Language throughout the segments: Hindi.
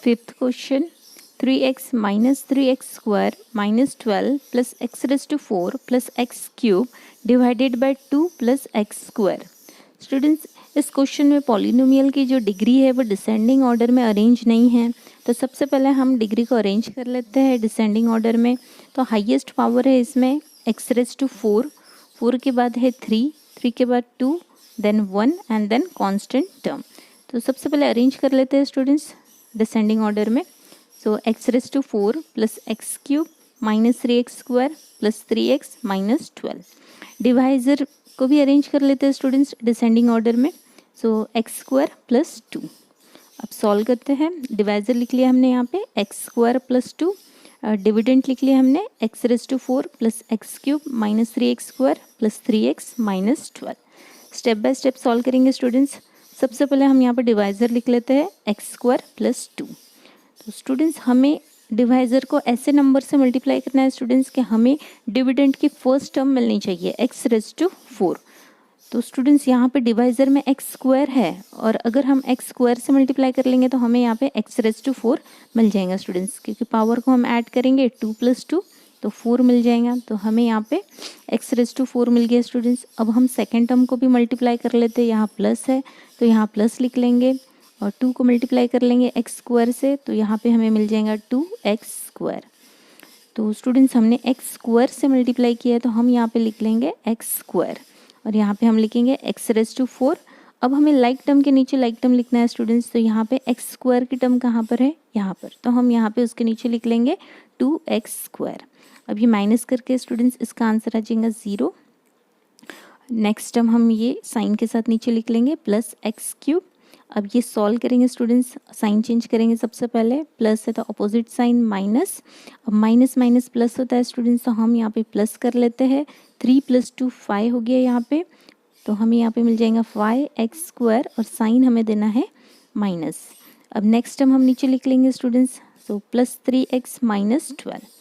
Fifth question, 3x minus 3x square minus 12 plus x raised to 4 plus x cube divided by 2 plus x square. Students, इस क्वेश्चन में पॉलिनोमियल की जो डिग्री है वो डिसेंडिंग ऑर्डर में अरेंज नहीं है, तो सबसे पहले हम डिग्री को अरेंज कर लेते हैं डिसेंडिंग ऑर्डर में। तो हाईएस्ट पावर है इसमें x रेज टू 4, 4 के बाद है 3, 3 के बाद 2, then 1 and then constant term. तो सबसे पहले अरेंज कर लेते हैं स्टूडेंट्स डिसेंडिंग ऑर्डर में। So x raise to 4 plus x cube minus 3x square plus 3x minus 12। Divisor को भी अरेंज कर लेते हैं स्टूडेंट्स डिसेंडिंग ऑर्डर में। सो एक्स स्क्वायर प्लस 2। अब सॉल्व करते हैं। डिवाइजर लिख लिया हमने यहाँ पे एक्स स्क्वायर प्लस 2, डिविडेंट लिख लिया हमने x raise to 4 plus x cube minus 3x square plus 3x minus 12। Step by step solve करेंगे स्टूडेंट्स। सबसे पहले हम यहाँ पे डिवाइजर लिख लेते हैं एक्स स्क्वायर प्लस 2। तो स्टूडेंट्स हमें डिवाइजर को ऐसे नंबर से मल्टीप्लाई करना है स्टूडेंट्स कि हमें डिविडेंड की फर्स्ट टर्म मिलनी चाहिए एक्स रेज टू 4। तो स्टूडेंट्स यहाँ पे डिवाइजर में एक्स स्क्वायर है और अगर हम एक्स स्क्वायर से मल्टीप्लाई कर लेंगे तो हमें यहाँ पे एक्स रेज टू 4 मिल जाएगा स्टूडेंट्स, क्योंकि पावर को हम ऐड करेंगे 2 + 2 तो 4 मिल जाएगा। तो हमें यहाँ पे एक्स रेज टू 4 मिल गया स्टूडेंट्स। अब हम सेकेंड टर्म को भी मल्टीप्लाई कर लेते हैं, यहाँ प्लस है तो यहाँ प्लस लिख लेंगे और 2 को मल्टीप्लाई कर लेंगे एक्स स्क्वायर से तो यहाँ पे हमें मिल जाएगा 2x स्क्वायर। तो स्टूडेंट्स हमने एक्स स्क्वायर से मल्टीप्लाई किया है तो हम यहाँ पे लिख लेंगे एक्स स्क्वायर और यहाँ पे हम लिखेंगे एक्स रेज टू 4। अब हमें लाइक टर्म के नीचे लाइक टर्म लिखना है स्टूडेंट्स, तो यहाँ पे एक्स स्क्वायर की टर्म कहाँ पर है, यहाँ पर, तो हम यहाँ पे उसके नीचे लिख लेंगे 2x स्क्वायर। अब ये माइनस करके स्टूडेंट्स इसका आंसर आ जाएगा 0। नेक्स्ट टर्म हम ये साइन के साथ नीचे लिख लेंगे प्लस एक्स क्यूब। अब ये सॉल्व करेंगे स्टूडेंट्स, साइन चेंज करेंगे। सबसे पहले प्लस है तो अपोजिट साइन माइनस, अब माइनस माइनस प्लस होता है स्टूडेंट्स, तो हम यहाँ पे प्लस कर लेते हैं। 3 + 2 5 हो गया यहाँ पे, तो हमें यहाँ पे मिल जाएगा 5x स्क्वायर और साइन हमें देना है माइनस। अब नेक्स्ट टर्म हम नीचे लिख लेंगे students, so plus 3x minus 12।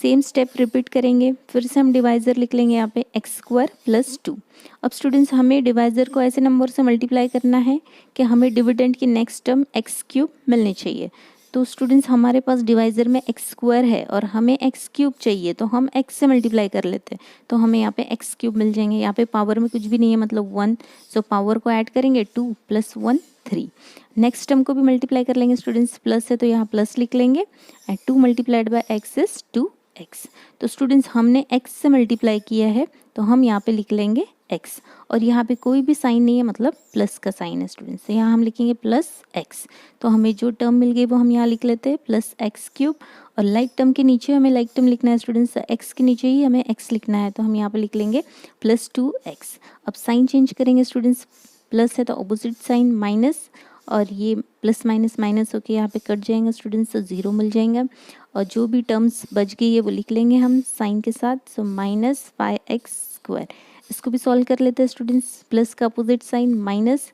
Same step repeat करेंगे। फिर से हम डिवाइजर लिख लेंगे यहाँ पे एक्स स्क्वायर प्लस 2। अब स्टूडेंट्स हमें डिवाइजर को ऐसे नंबर से मल्टीप्लाई करना है कि हमें डिविडेंड की नेक्स्ट टर्म एक्स क्यूब मिलनी चाहिए। तो स्टूडेंट्स हमारे पास डिवाइजर में एक्स स्क्वायर है और हमें एक्स क्यूब चाहिए, तो हम एक्स से मल्टीप्लाई कर लेते हैं तो हमें यहाँ पे एक्स क्यूब मिल जाएंगे। यहाँ पे पावर में कुछ भी नहीं है, मतलब 1, सो पावर को ऐड करेंगे 2 + 1 3। नेक्स्ट टर्म को भी मल्टीप्लाई कर लेंगे स्टूडेंट्स, प्लस है तो यहाँ प्लस लिख लेंगे एंड 2 × x इज 2x। तो स्टूडेंट्स हमने x से मल्टीप्लाई किया है तो हम यहाँ पे लिख लेंगे x और यहाँ पे कोई भी साइन नहीं है, मतलब प्लस का साइन है स्टूडेंट्स, तो यहाँ हम लिखेंगे प्लस x। तो हमें जो टर्म मिल गई वो हम यहाँ लिख लेते हैं प्लस एक्स क्यूब और लाइक टर्म के नीचे हमें लाइक टर्म लिखना है स्टूडेंट्स, x के नीचे ही हमें x लिखना है तो हम यहाँ पे लिख लेंगे प्लस 2x। अब साइन चेंज करेंगे स्टूडेंट्स, प्लस है तो अपोजिट साइन माइनस और ये प्लस माइनस माइनस होके यहाँ पे कट जाएंगे स्टूडेंट्स, तो 0 मिल जाएगा और जो भी टर्म्स बच गई है वो लिख लेंगे हम साइन के साथ। So minus 5x square. इसको भी सॉल्व कर लेते हैं स्टूडेंट्स, प्लस का opposite sign minus.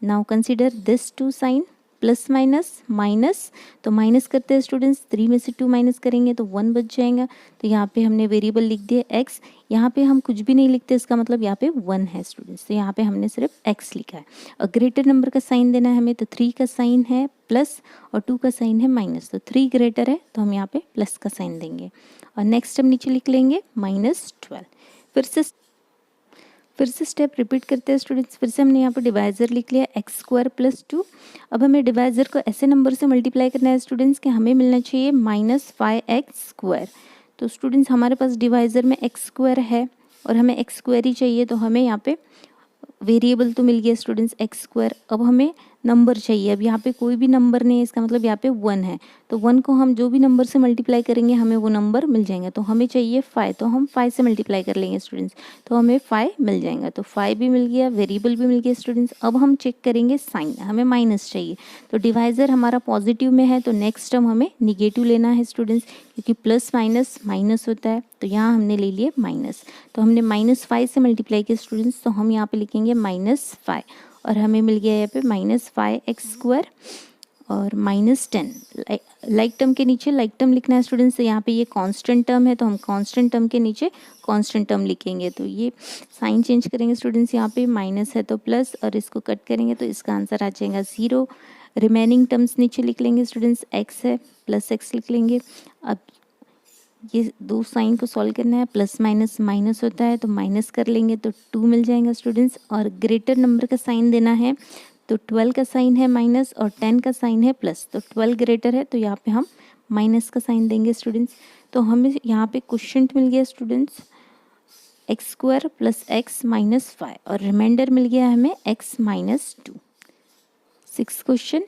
Now consider this 2 sign, plus minus minus, तो माइनस करते हैं स्टूडेंट्स, 3 में से 2 माइनस करेंगे तो 1 बच जाएगा। तो यहाँ पे हमने वेरिएबल लिख दिया x, यहाँ पे हम कुछ भी नहीं लिखते, इसका मतलब यहाँ पे 1 है स्टूडेंट्स, तो यहाँ पे हमने सिर्फ x लिखा है। और ग्रेटर नंबर का साइन देना है हमें, तो 3 का साइन है प्लस और 2 का साइन है माइनस, तो 3 ग्रेटर है तो हम यहाँ पे प्लस का साइन देंगे और नेक्स्ट हम नीचे लिख लेंगे -12। फिर से स्टेप रिपीट करते हैं स्टूडेंट्स। फिर से हमने यहाँ पर डिवाइजर लिख लिया एक्स स्क्वायर प्लस 2। अब हमें डिवाइजर को ऐसे नंबर से मल्टीप्लाई करना है स्टूडेंट्स कि हमें मिलना चाहिए -5x स्क्वायर। तो स्टूडेंट्स हमारे पास डिवाइजर में एक्स स्क्वायर है और हमें एक्स स्क्वायर ही चाहिए, तो हमें यहाँ पे वेरिएबल तो मिल गया स्टूडेंट्स एक्स स्क्वायर। अब हमें नंबर चाहिए, अब यहाँ पे कोई भी नंबर नहीं है, इसका मतलब यहाँ पे 1 है, तो 1 को हम जो भी नंबर से मल्टीप्लाई करेंगे हमें वो नंबर मिल जाएंगे। तो हमें चाहिए 5, तो हम 5 से मल्टीप्लाई कर लेंगे स्टूडेंट्स, तो हमें 5 मिल जाएगा। तो 5 भी मिल गया, वेरिएबल भी मिल गया स्टूडेंट्स। अब हम चेक करेंगे साइन, हमें माइनस चाहिए, तो डिवाइजर हमारा पॉजिटिव में है तो नेक्स्ट टर्म हमें निगेटिव लेना है स्टूडेंट्स, क्योंकि प्लस माइनस माइनस होता है, तो यहाँ हमने ले लिए माइनस। तो हमने -5 से मल्टीप्लाई किया स्टूडेंट्स, तो हम यहाँ पे लिखेंगे -5 और हमें मिल गया यहाँ पे -5x स्क्वायर और -10 लाइक टर्म के नीचे लाइक टर्म लिखना है स्टूडेंट्स। तो यहाँ पे ये कांस्टेंट टर्म है तो हम कांस्टेंट टर्म के नीचे कांस्टेंट टर्म लिखेंगे। तो ये साइन चेंज करेंगे स्टूडेंट्स, यहाँ पे माइनस है तो प्लस, और इसको कट करेंगे तो इसका आंसर आ जाएगा 0। रिमेनिंग टर्म्स नीचे लिख लेंगे स्टूडेंट्स, x है प्लस x लिख लेंगे। अब ये दो साइन को सॉल्व करना है, प्लस माइनस माइनस होता है तो माइनस कर लेंगे तो 2 मिल जाएगा स्टूडेंट्स। और ग्रेटर नंबर का साइन देना है तो 12 का साइन है माइनस और 10 का साइन है प्लस, तो 12 ग्रेटर है तो यहाँ पे हम माइनस का साइन देंगे स्टूडेंट्स। तो हमें यहाँ पे क्वोशिएंट मिल गया students x² plus x minus 5 और रिमाइंडर मिल गया हमें x minus 2। 6th question,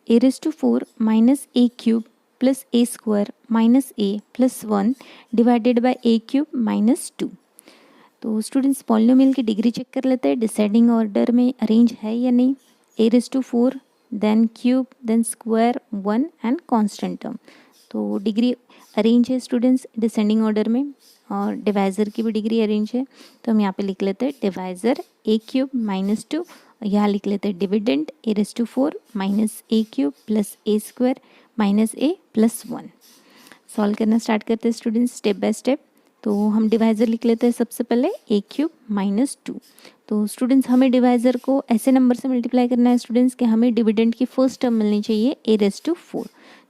a⁴ minus a³ plus a² minus a plus 1 divided by a³ minus 2। तो स्टूडेंट्स पॉलिनोमियल की डिग्री चेक कर लेते हैं, डिसेंडिंग ऑर्डर में अरेंज है या नहीं। a⁴, then cube, then square, 1 and constant term. तो डिग्री अरेंज है स्टूडेंट्स डिसेंडिंग ऑर्डर में, और डिवाइज़र की भी डिग्री अरेंज है। तो हम यहाँ पे लिख लेते हैं डिवाइज़र a³ माइनस 2, यहाँ लिख लेते हैं dividend a⁴ minus a³ plus a² minus a plus 1। Solve करना स्टार्ट करते हैं स्टूडेंट्स स्टेप बाय स्टेप। तो हम डिवाइज़र लिख लेते हैं सबसे पहले a³ माइनस 2। तो स्टूडेंट्स हमें डिवाइज़र को ऐसे नंबर से मल्टीप्लाई करना है स्टूडेंट्स कि हमें डिविडेंड की फर्स्ट टर्म मिलनी चाहिए a⁴।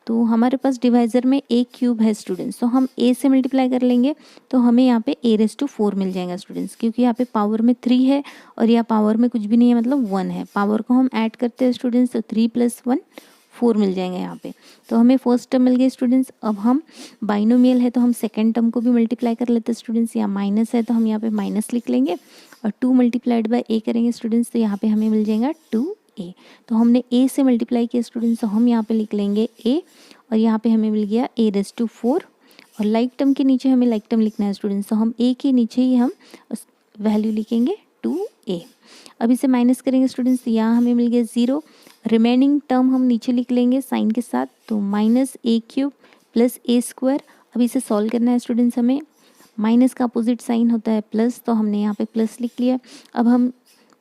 तो हमारे पास डिवाइज़र में a³ है स्टूडेंट्स, तो हम a से मल्टीप्लाई कर लेंगे तो हमें यहाँ पे a⁴ मिल जाएगा स्टूडेंट्स, क्योंकि यहाँ पे पावर में 3 है और यहाँ पावर में कुछ भी नहीं है मतलब 1 है। पावर को हम ऐड करते हैं स्टूडेंट्स तो 3 + 1 4 मिल जाएंगे यहाँ पे। तो हमें फर्स्ट टर्म मिल गई स्टूडेंट्स। अब हम बाइनोमियल है तो हम सेकेंड टर्म को भी मल्टीप्लाई कर लेते हैं स्टूडेंट्स। यहाँ माइनस है तो हम यहाँ पे माइनस लिख लेंगे और 2 × a करेंगे स्टूडेंट्स, तो यहाँ पे हमें मिल जाएगा 2a। तो हमने a से मल्टीप्लाई किया स्टूडेंट्स, तो हम यहाँ पे लिख लेंगे a, और यहाँ पे हमें मिल गया a⁴, और लाइक टर्म के नीचे हमें लाइक टर्म लिखना है स्टूडेंट्स, तो हम a के नीचे ही हम वैल्यू लिखेंगे 2a। अब इसे माइनस करेंगे स्टूडेंट्स, तो यहाँ हमें मिल गया 0। रिमेनिंग टर्म हम नीचे लिख लेंगे साइन के साथ, तो माइनस a³ प्लस a²। अब इसे सॉल्व करना है स्टूडेंट्स, हमें माइनस का अपोजिट साइन होता है प्लस, तो हमने यहाँ पे प्लस लिख लिया। अब हम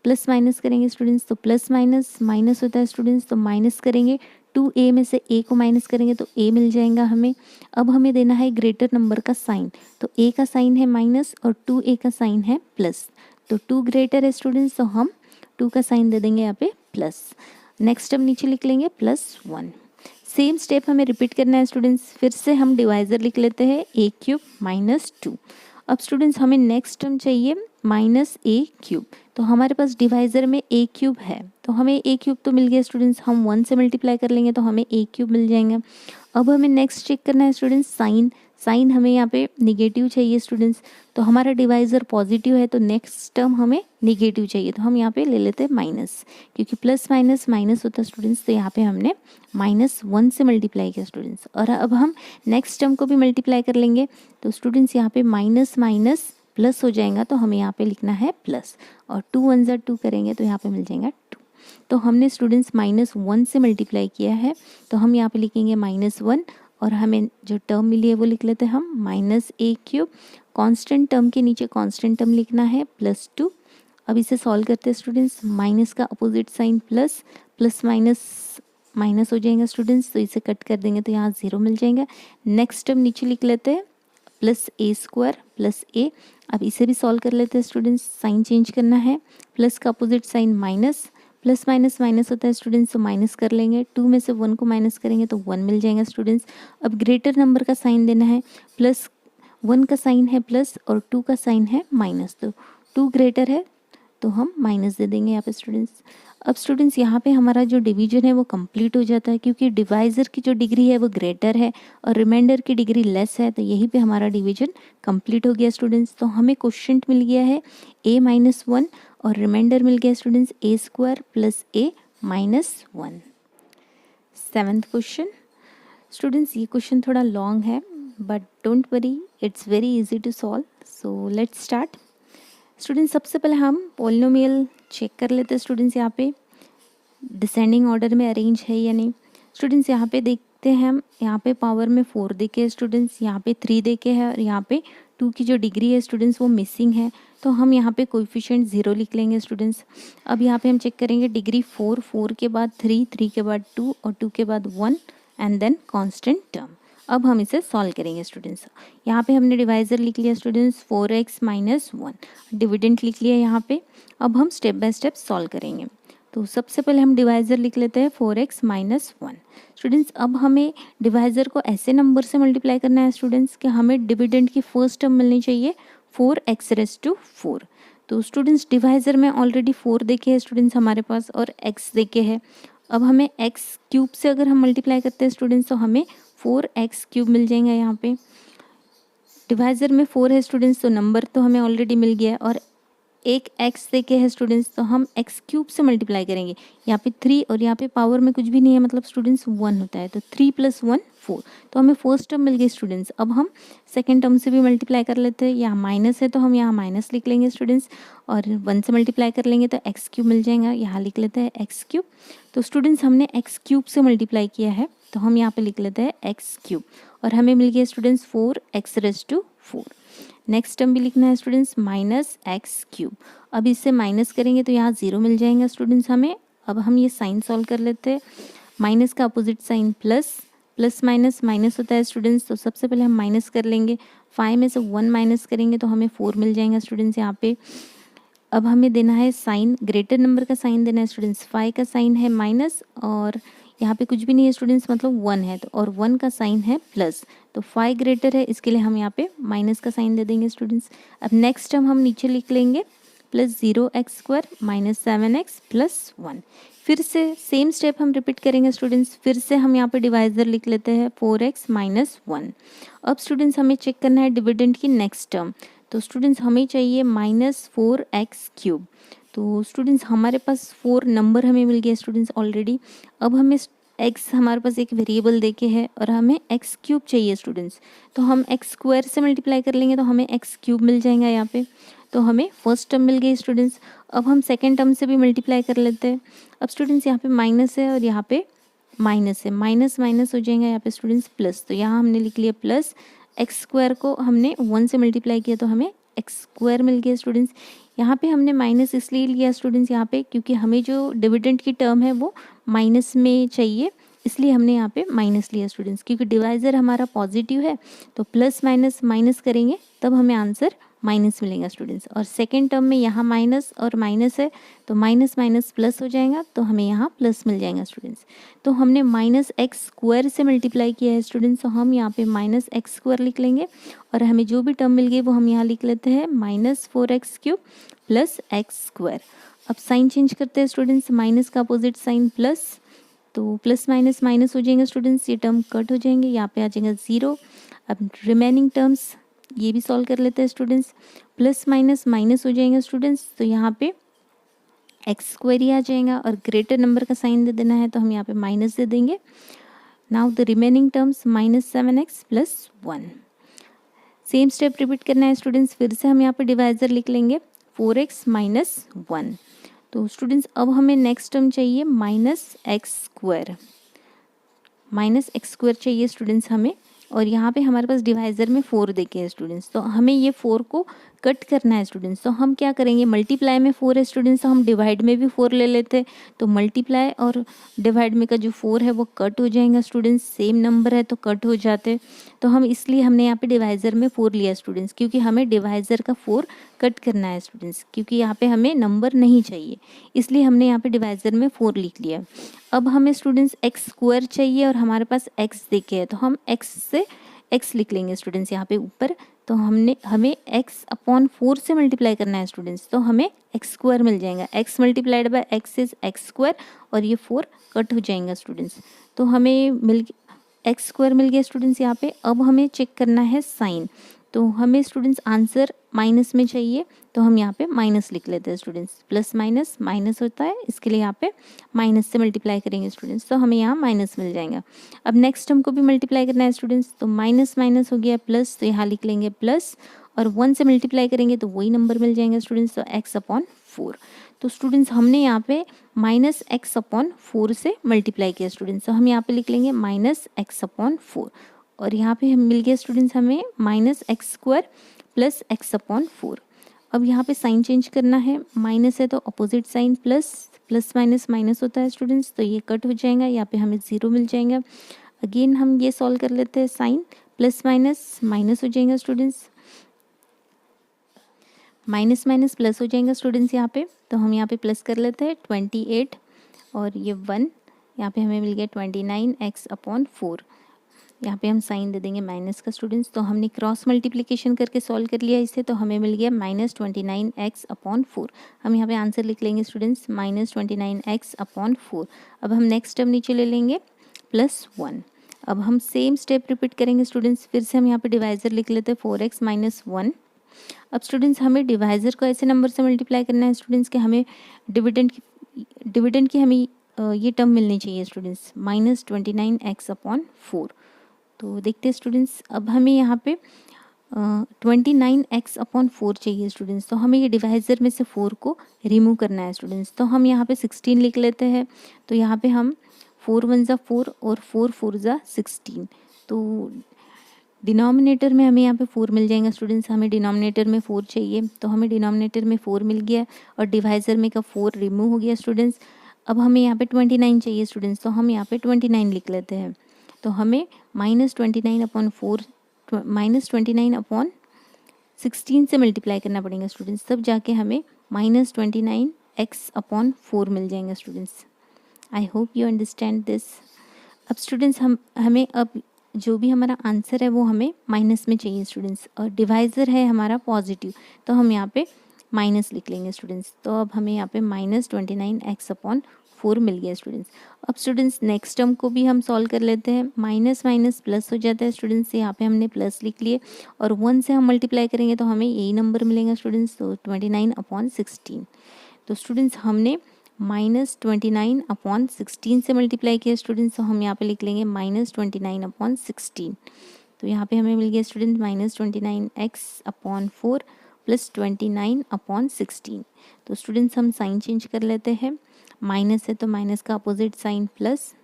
प्लस माइनस करेंगे स्टूडेंट्स, तो प्लस माइनस माइनस होता है स्टूडेंट्स, तो माइनस करेंगे 2a में से a को माइनस करेंगे तो a मिल जाएगा हमें। अब हमें देना है ग्रेटर नंबर का साइन, तो a का साइन है माइनस और 2a का साइन है प्लस, तो 2 ग्रेटर है स्टूडेंट्स, तो हम 2 का साइन दे देंगे यहाँ पे प्लस। नेक्स्ट हम नीचे लिख लेंगे +1। सेम स्टेप हमें रिपीट करना है स्टूडेंट्स। फिर से हम डिवाइज़र लिख लेते हैं a³ माइनस 2। अब स्टूडेंट्स हमें नेक्स्ट टर्म चाहिए -a³। तो हमारे पास डिवाइज़र में a³ है, तो हमें a³ तो मिल गया स्टूडेंट्स, हम 1 से मल्टीप्लाई कर लेंगे तो हमें a³ मिल जाएगा। अब हमें नेक्स्ट चेक करना है स्टूडेंट्स साइन हमें यहाँ पे निगेटिव चाहिए स्टूडेंट्स, तो हमारा डिवाइज़र पॉजिटिव है तो नेक्स्ट टर्म हमें निगेटिव चाहिए, तो हम यहाँ पे ले लेते हैं माइनस, क्योंकि प्लस माइनस माइनस होता है स्टूडेंट्स, तो यहाँ पे हमने -1 से मल्टीप्लाई किया स्टूडेंट्स। और अब हम नेक्स्ट टर्म को भी मल्टीप्लाई कर लेंगे, तो स्टूडेंट्स यहाँ पे माइनस माइनस प्लस हो जाएगा, तो हमें यहाँ पे लिखना है प्लस, और 2 × 1 = 2 करेंगे तो यहाँ पे मिल जाएगा 2। तो हमने स्टूडेंट्स -1 से मल्टीप्लाई किया है, तो हम यहाँ पे लिखेंगे -1, और हमें जो टर्म मिली है वो लिख लेते हैं हम -a³। कांस्टेंट टर्म के नीचे कांस्टेंट टर्म लिखना है +2। अब इसे सॉल्व करते हैं स्टूडेंट्स, माइनस का opposite sign plus, plus minus minus हो जाएगा स्टूडेंट्स, तो इसे कट कर देंगे तो यहाँ 0 मिल जाएगा। नेक्स्ट टर्म नीचे लिख लेते हैं +a² प्लस a। अब इसे भी सॉल्व कर लेते हैं स्टूडेंट्स, साइन चेंज करना है, प्लस का opposite sign minus, plus minus minus होता है स्टूडेंट्स, तो माइनस कर लेंगे, 2 में से 1 को माइनस करेंगे तो 1 मिल जाएगा स्टूडेंट्स। अब ग्रेटर नंबर का साइन देना है, +1 का साइन है प्लस और 2 का साइन है माइनस, तो 2 ग्रेटर है तो हम माइनस दे देंगे यहाँ पे स्टूडेंट्स। अब स्टूडेंट्स यहाँ पे हमारा जो डिवीजन है वो कंप्लीट हो जाता है, क्योंकि डिवाइज़र की जो डिग्री है वो ग्रेटर है और रिमाइंडर की डिग्री लेस है, तो यहीं पे हमारा डिवीजन कंप्लीट हो गया स्टूडेंट्स। तो हमें क्वोशिएंट मिल गया है a-1 और रिमाइंडर मिल गया students a² plus a minus 1। 7th question students, ये क्वेश्चन थोड़ा लॉन्ग है but don't worry, it's very easy to solve. So let's start. Students सबसे पहले हम पॉलिनोमियल चेक कर लेते हैं स्टूडेंट्स, यहाँ पे डिसेंडिंग ऑर्डर में अरेंज है या नहीं। स्टूडेंट्स यहाँ पे देखते हैं हम, यहाँ पे पावर में 4 देके है स्टूडेंट्स, यहाँ पे 3 देके है और यहाँ पे 2 की जो डिग्री है स्टूडेंट्स वो मिसिंग है, तो हम यहाँ पे कोएफिशिएंट 0 लिख लेंगे स्टूडेंट्स। अब यहाँ पे हम चेक करेंगे डिग्री 4, 4 के बाद 3, 3 के बाद 2 और 2 के बाद 1 एंड देन कांस्टेंट टर्म। अब हम इसे सॉल्व करेंगे स्टूडेंट्स। यहाँ पे हमने डिवाइज़र लिख लिया स्टूडेंट्स 4x - 1, डिविडेंट लिख लिया यहाँ पे। अब हम स्टेप बाय स्टेप सॉल्व करेंगे। तो सबसे पहले हम डिवाइज़र लिख लेते हैं 4x - 1। स्टूडेंट्स अब हमें डिवाइज़र को ऐसे नंबर से मल्टीप्लाई करना है स्टूडेंट्स कि हमें डिविडेंट की फर्स्ट टर्म मिलनी चाहिए 4x⁻⁴। तो स्टूडेंट्स डिवाइज़र में ऑलरेडी 4 देखे हैं स्टूडेंट्स हमारे पास और x देखे हैं। अब हमें x³ से अगर हम मल्टीप्लाई करते हैं स्टूडेंट्स तो हमें 4x³ मिल जाएगा। यहाँ पे डिवाइज़र में 4 है स्टूडेंट्स, तो नंबर तो हमें ऑलरेडी मिल गया है और एक x देखे है स्टूडेंट्स, तो हम x³ से मल्टीप्लाई करेंगे। यहाँ पे 3 और यहाँ पे पावर में कुछ भी नहीं है, मतलब स्टूडेंट्स 1 होता है, तो 3 + 1 4, तो हमें फर्स्ट टर्म मिल गई स्टूडेंट्स। अब हम सेकेंड टर्म से भी मल्टीप्लाई कर लेते हैं। यहाँ माइनस है तो हम यहाँ माइनस लिख लेंगे स्टूडेंट्स, और 1 से मल्टीप्लाई कर लेंगे तो x³ मिल जाएगा। यहाँ लिख लेते हैं x³। तो स्टूडेंट्स हमने x³ से मल्टीप्लाई किया है, तो हम यहाँ पे लिख लेते हैं x³ और हमें मिल गया स्टूडेंट्स 4x⁻⁴। नेक्स्ट टर्म भी लिखना है स्टूडेंट्स -x³। अब इससे माइनस करेंगे तो यहाँ 0 मिल जाएगा स्टूडेंट्स हमें। अब हम ये साइन सॉल्व कर लेते हैं। माइनस का opposite sign plus, plus minus minus होता है स्टूडेंट्स, तो सबसे पहले हम माइनस कर लेंगे। 5 में से 1 माइनस करेंगे तो हमें 4 मिल जाएगा स्टूडेंट्स यहाँ पे। अब हमें देना है साइन, ग्रेटर नंबर का साइन देना है स्टूडेंट्स। 5 का साइन है माइनस और यहाँ पे कुछ भी नहीं है स्टूडेंट्स, मतलब 1 है, तो और 1 का साइन है प्लस, तो 5 ग्रेटर है, इसके लिए हम यहाँ पे माइनस का साइन दे देंगे स्टूडेंट्स। अब नेक्स्ट टर्म हम नीचे लिख लेंगे +0x² - 7x + 1। फिर से सेम स्टेप हम रिपीट करेंगे स्टूडेंट्स। फिर से हम यहाँ पे डिवाइज़र लिख लेते हैं 4x - 1। अब स्टूडेंट्स हमें चेक करना है डिविडेंड की नेक्स्ट टर्म, तो स्टूडेंट्स हमें चाहिए -4x³। तो स्टूडेंट्स हमारे पास 4 नंबर हमें मिल गया स्टूडेंट्स ऑलरेडी। अब हमें x हमारे पास एक वेरिएबल देके है और हमें x³ चाहिए स्टूडेंट्स, तो हम x² से मल्टीप्लाई कर लेंगे तो हमें x³ मिल जाएगा यहाँ पे। तो हमें फर्स्ट टर्म मिल गई स्टूडेंट्स। अब हम सेकेंड टर्म से भी मल्टीप्लाई कर लेते हैं। अब स्टूडेंट्स यहाँ पे माइनस है और यहाँ पे माइनस है, माइनस माइनस हो जाएगा यहाँ पे स्टूडेंट्स प्लस, तो यहाँ हमने लिख लिया प्लस। x² को हमने 1 से मल्टीप्लाई किया तो हमें x² मिल गया स्टूडेंट्स। यहाँ पे हमने माइनस इसलिए लिया स्टूडेंट्स यहाँ पे क्योंकि हमें जो डिविडेंड की टर्म है वो माइनस में चाहिए, इसलिए हमने यहाँ पे माइनस लिया स्टूडेंट्स। क्योंकि डिवाइज़र हमारा पॉजिटिव है तो प्लस माइनस माइनस करेंगे तब हमें आंसर माइनस मिलेगा स्टूडेंट्स। और सेकेंड टर्म में यहाँ माइनस और माइनस है तो माइनस माइनस प्लस हो जाएगा, तो हमें यहाँ प्लस मिल जाएगा स्टूडेंट्स। तो हमने -x² से मल्टीप्लाई किया है स्टूडेंट्स, तो हम यहाँ पे -x² लिख लेंगे और हमें जो भी टर्म मिल गई वो हम यहाँ लिख लेते हैं -4x³ + x²। अब साइन चेंज करते हैं स्टूडेंट्स, माइनस का अपोजिट साइन प्लस, तो प्लस माइनस माइनस हो जाएंगे स्टूडेंट्स, ये टर्म कट हो जाएंगे, यहाँ पे आ जाएगा 0। अब रिमेनिंग टर्म्स ये भी सॉल्व कर लेते हैं स्टूडेंट्स। प्लस माइनस माइनस हो जाएंगे स्टूडेंट्स, तो यहाँ पे x² ही आ जाएगा और ग्रेटर नंबर का साइन दे देना है तो हम यहाँ पे माइनस दे देंगे। Now the remaining terms -7x + 1। Same step repeat करना है स्टूडेंट्स। फिर से हम यहाँ पे डिवाइज़र लिख लेंगे 4x - 1। तो स्टूडेंट्स अब हमें नेक्स्ट टर्म चाहिए -x², -x² चाहिए स्टूडेंट्स हमें, और यहाँ पे हमारे पास डिवाइज़र में 4 देखे हैं स्टूडेंट्स, तो हमें ये 4 को कट करना है स्टूडेंट्स। तो हम क्या करेंगे, मल्टीप्लाई में 4 है स्टूडेंट्स, तो हम डिवाइड में भी 4 ले लेते, तो मल्टीप्लाई और डिवाइड में का जो 4 है वो कट हो जाएगा स्टूडेंट्स, सेम नंबर है तो कट हो जाते, तो हम इसलिए हमने यहाँ पे डिवाइज़र में 4 लिया स्टूडेंट्स, क्योंकि हमें डिवाइज़र का 4 कट करना है स्टूडेंट्स, क्योंकि यहाँ पे हमें नंबर नहीं चाहिए, इसलिए हमने यहाँ पे डिवाइज़र में 4 लिख लिया। अब हमें स्टूडेंट्स x² चाहिए और हमारे पास x देखे है, तो हम x से x लिख लेंगे स्टूडेंट्स यहाँ पे ऊपर, तो हमें x/4 से मल्टीप्लाई करना है स्टूडेंट्स, तो हमें x² मिल जाएगा। x × x इज x² और ये 4 कट हो जाएगा स्टूडेंट्स, तो हमें x² मिल गया स्टूडेंट्स यहाँ पे। अब हमें चेक करना है साइन, तो हमें स्टूडेंट्स आंसर माइनस में चाहिए, तो हम यहाँ पे माइनस लिख लेते हैं स्टूडेंट्स। प्लस माइनस माइनस होता है, इसके लिए यहाँ पे माइनस से मल्टीप्लाई करेंगे स्टूडेंट्स, तो हमें यहाँ माइनस मिल जाएगा। अब नेक्स्ट टर्म को भी मल्टीप्लाई करना है स्टूडेंट्स, तो माइनस माइनस हो गया प्लस, तो यहाँ लिख लेंगे प्लस, और 1 से मल्टीप्लाई करेंगे तो वही नंबर मिल जाएगा स्टूडेंट्स, तो x/4। तो स्टूडेंट्स हमने यहाँ पे -x/4 से मल्टीप्लाई किया स्टूडेंट्स, तो हम यहाँ पे लिख लेंगे -x/4, और यहाँ पे हम मिल गया स्टूडेंट्स हमें -x² + x/4। अब यहाँ पे साइन चेंज करना है, माइनस है तो opposite sign plus, plus minus minus होता है स्टूडेंट्स, तो ये कट हो जाएगा, यहाँ पे हमें 0 मिल जाएगा। अगेन हम ये सॉल्व कर लेते हैं, साइन प्लस माइनस माइनस हो जाएगा स्टूडेंट्स, माइनस माइनस प्लस हो जाएगा स्टूडेंट्स यहाँ पे, तो हम यहाँ पे प्लस कर लेते हैं 28 और ये 1, यहाँ पे हमें मिल गया 29x/4। यहाँ पे हम साइन दे देंगे माइनस का स्टूडेंट्स, तो हमने क्रॉस मल्टीप्लिकेशन करके सॉल्व कर लिया इसे, तो हमें मिल गया -29x/4। हम यहाँ पे आंसर लिख लेंगे स्टूडेंट्स -29x/4। अब हम नेक्स्ट टर्म नीचे ले लेंगे +1। अब हम सेम स्टेप रिपीट करेंगे स्टूडेंट्स, फिर से हम यहाँ पे डिवाइजर लिख लेते हैं 4x - 1। अब स्टूडेंट्स हमें डिवाइजर को ऐसे नंबर से मल्टीप्लाई करना है स्टूडेंट्स कि हमें डिविडेंड की हमें ये टर्म मिलनी चाहिए स्टूडेंट्स, -29x/4। तो देखते हैं स्टूडेंट्स, अब हमें यहाँ पे 29x/4 चाहिए स्टूडेंट्स, तो हमें ये डिवाइजर में से 4 को रिमूव करना है स्टूडेंट्स, तो हम यहाँ पे 16 लिख लेते हैं। तो यहाँ पे हम 4 × 1 = 4 और 4 × 4 = 16, तो डिनोमिनेटर में हमें यहाँ पे 4 मिल जाएगा स्टूडेंट्स, हमें डिनोमिनेटर में 4 चाहिए, तो हमें डिनोमिनेटर में 4 मिल गया और डिवाइजर में का 4 रिमूव हो गया स्टूडेंट्स। अब हमें यहाँ पे 29 चाहिए स्टूडेंट्स, तो हम यहाँ पे 29 लिख लेते हैं, तो हमें -29/16 से मल्टीप्लाई करना पड़ेगा स्टूडेंट्स, तब जाके हमें -29x/4 मिल जाएगा students. I hope you understand this. अब स्टूडेंट्स हमें अब जो भी हमारा आंसर है वो हमें माइनस में चाहिए स्टूडेंट्स, और डिवाइज़र है हमारा पॉजिटिव, तो हम यहाँ पे माइनस लिख लेंगे स्टूडेंट्स, तो अब हमें यहाँ पे -29x/4 मिल गया स्टूडेंट्स। अब स्टूडेंट्स नेक्स्ट टर्म को भी हम सॉल्व कर लेते हैं, माइनस माइनस प्लस हो जाता है स्टूडेंट्स, यहाँ पे हमने प्लस लिख लिए और 1 से हम मल्टीप्लाई करेंगे तो हमें यही नंबर मिलेगा स्टूडेंट्स, तो 29/16। तो स्टूडेंट्स हमने -29/16 से मल्टीप्लाई किया स्टूडेंट्स, तो हम यहाँ पे लिख लेंगे -29/16। तो यहाँ पे हमें मिल गया स्टूडेंट -29x/4 + 29/16। तो स्टूडेंट्स हम साइन चेंज कर लेते हैं, माइनस है तो माइनस का opposite sign plus,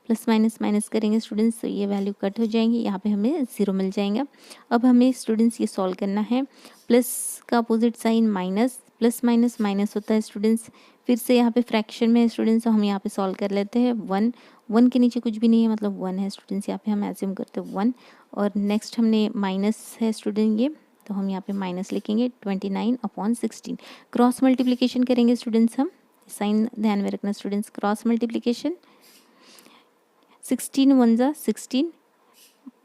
plus minus minus करेंगे स्टूडेंट्स, तो ये वैल्यू कट हो जाएंगी, यहाँ पे हमें 0 मिल जाएगा। अब हमें स्टूडेंट्स ये सॉल्व करना है, प्लस का opposite sign minus, plus minus minus होता है स्टूडेंट्स, फिर से यहाँ पे फ्रैक्शन में है स्टूडेंट्स, तो हम यहाँ पे सॉल्व कर लेते हैं। 1 के नीचे कुछ भी नहीं है, मतलब 1 है स्टूडेंट्स, यहाँ पे हम एज्यूम करते हैं 1, और नेक्स्ट हमने माइनस है स्टूडेंट ये, तो हम यहाँ पे माइनस लिखेंगे 29/16। क्रॉस मल्टीप्लिकेशन करेंगे स्टूडेंट्स, हम साइन ध्यान में रखना स्टूडेंट्स, क्रॉस मल्टीप्लिकेशन 16 × 1 = 16,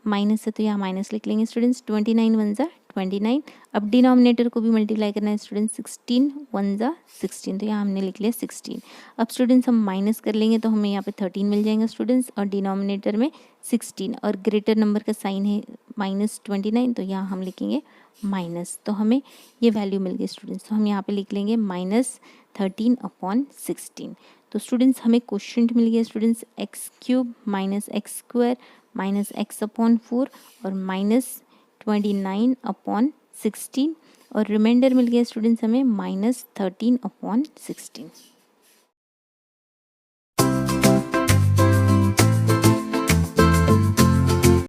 माइनस है तो यहाँ माइनस लिख लेंगे स्टूडेंट्स, 29 × 1 = 29। अब डिनोमिनेटर को भी मल्टीप्लाई करना है स्टूडेंट्स, 16 × 1 = 16, तो यहाँ हमने लिख लिया 16। अब स्टूडेंट्स हम माइनस कर लेंगे तो हमें यहाँ पे 13 मिल जाएगा स्टूडेंट्स, और डिनोमिनेटर में 16 और ग्रेटर नंबर का साइन है -29, तो यहाँ हम लिखेंगे माइनस, तो हमें ये वैल्यू मिल गई स्टूडेंट्स, तो हम यहाँ पे लिख लेंगे -13/16। तो स्टूडेंट्स हमें क्वेश्चन मिल गया स्टूडेंट्स x³ - x² - x/4 और -29/16, और रिमाइंडर मिल गया स्टूडेंट्स हमें -13/16।